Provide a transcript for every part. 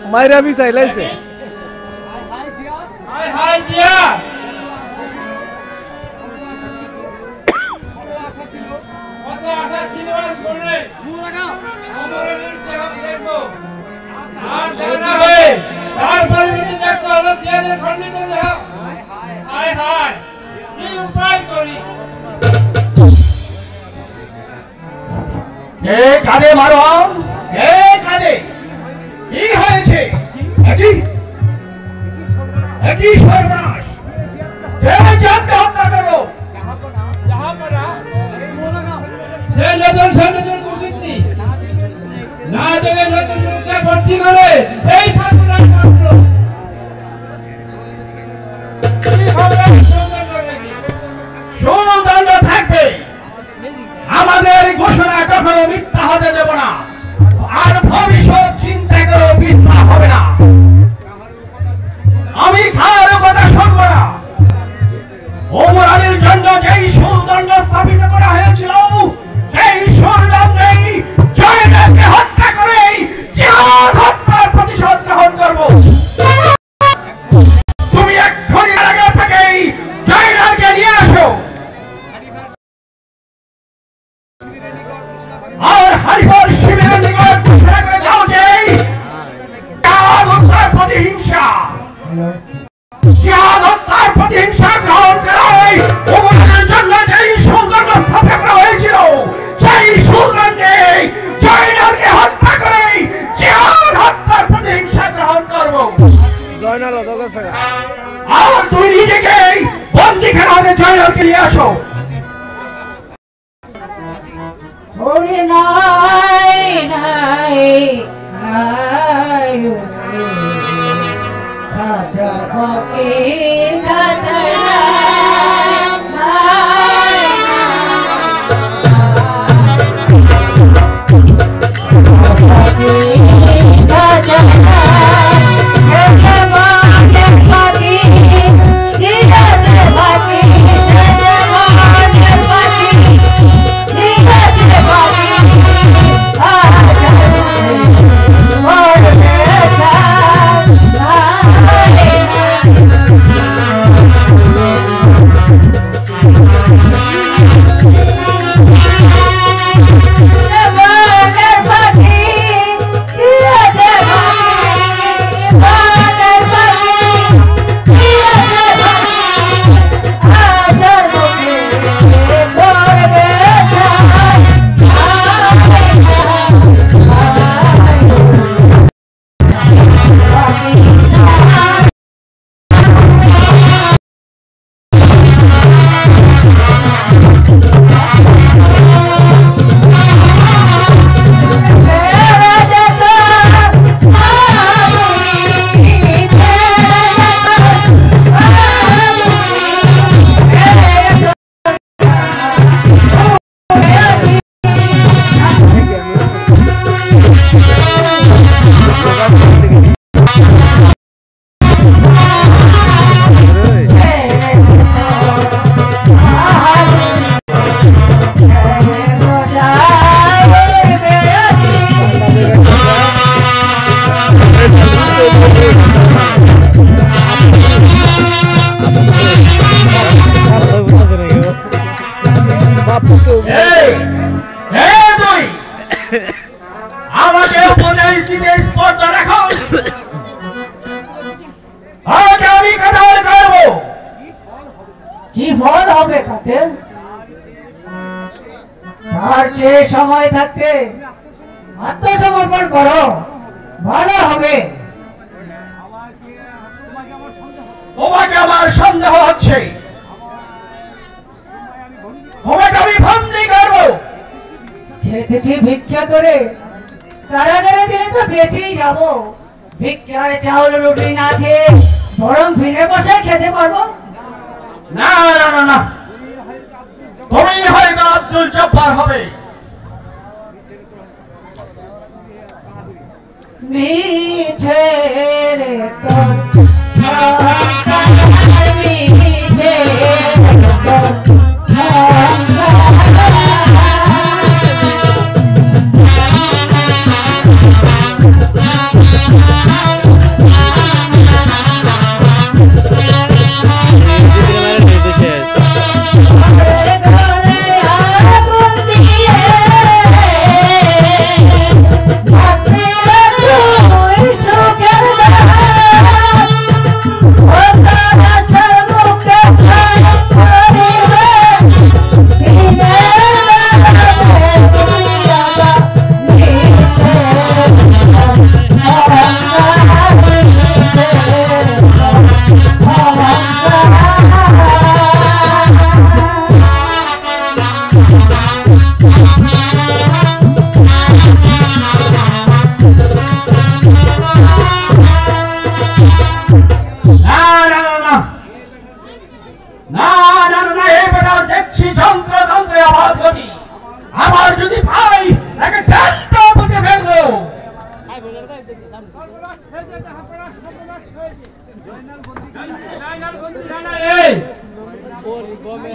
मायरा भी साइलेंस है हाय हाय जिया কত আশা ছিল আজ বনে আমারে নিতে হবে দেখবো আর দেখা হবে তারপরে যদি দেখতে হলো জিয়াদের খণ্ডিত দেহ হায় হায় কি উপায় করি কে কাঁদে মারোয়ান কে কাঁদে কি হয়েছে একই সর্বনাশ কে জানতে হত্যা করো জাহাপনা সে নতুন কুকীর্তি না দেবে নতুন লোককে ভর্তি করে এই সর্বনাশ করলো সুদণ্ড থাকবে আমাদের ঘোষণা কখনো মিথ্যা হতে দেব না আর ভবিষ্যৎ চিন্তা করো মিথ্যা হবে না আমি কারো কথা শুনবো না ওমর আলীর জন্য যেই সুদণ্ড স্থাপিত করা হয়েছিল সেই সুদণ্ডেই জয়নালকে হত্যা করে জিহাদ হত্যার প্রতিশোধ গ্রহণ করবো তুমি এক্ষুনি আগে থেকেই জয়নালকে নিয়ে আসো और हरिपुर शिविर निकट घोषणा করে দাও যে জিহাদ হত্যার প্রতিহিংসা গ্রহণ করা হয় ওমরের জন্য যেই সুদণ্ড স্থাপন করা হয়েছিল সেই সুদণ্ডে জয়নালকে হত্যা করে জিহাদ হত্যার প্রতিহিংসা গ্রহণ করব জয়নাল অদগর থাকা আর তুমি নিজেকে বন্দীখানা হতে জয়নালকে নিয়ে আসো ওরে নাই নাই নাই হাজার হকে হাজার নাই আমাকে উপদেশ দিতে স্পর্ধা রাখো আজ আমি কথা করব কি ফল হবে কাতেল তার চেয়ে সময় থাকতে আত্মসমর্পণ করো ভালো হবে তোমাকে আমার সন্দেহ হচ্ছে তোমাকে আমি বন্দী করব খেতেছি ভিক্ষা করে কারাগারে দিলে তো বেঁচেই যাবো ভিক্ষার চাউল রুটি না খেয়ে বরং ফিরে বসে খেতে পারবো না না না না তুমি হয়তো আব্দুল জব্বার হবে মিঠে রে তোর মিঠে না না এবারে দেখছি যন্ত্রে আবার গতি আবার যদি পাই একে জ্যান্ত পুঁতে ফেলবো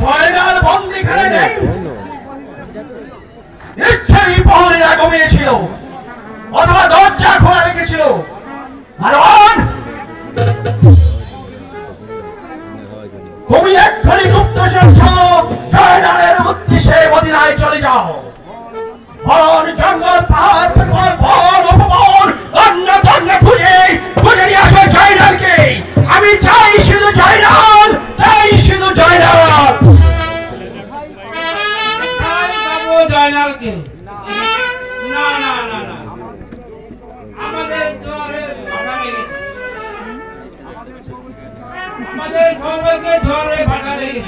জয়নাল বন্দি খেলে নেই নিশ্চয়ই প্রহরীরা ঘুমিয়েছিল অথবা দরজা খোলা রেখেছিল মারওয়ান তুমি এক্ষুনি গুপ্তচর সহ জয়নালের উদ্দেশ্যে মদিনায় চলে যাও বন জঙ্গল পাহাড় বন উপবন অন্য ধন্য খুঁজে নিয়ে আসো জয়নালকে আমি চাই শুধু জয়নাল জয়নালকে না না না না আমাদের দুয়ারে ভাটা লেগেছে আমাদের সবাইকে দুয়ারে ভাটা লেগেছে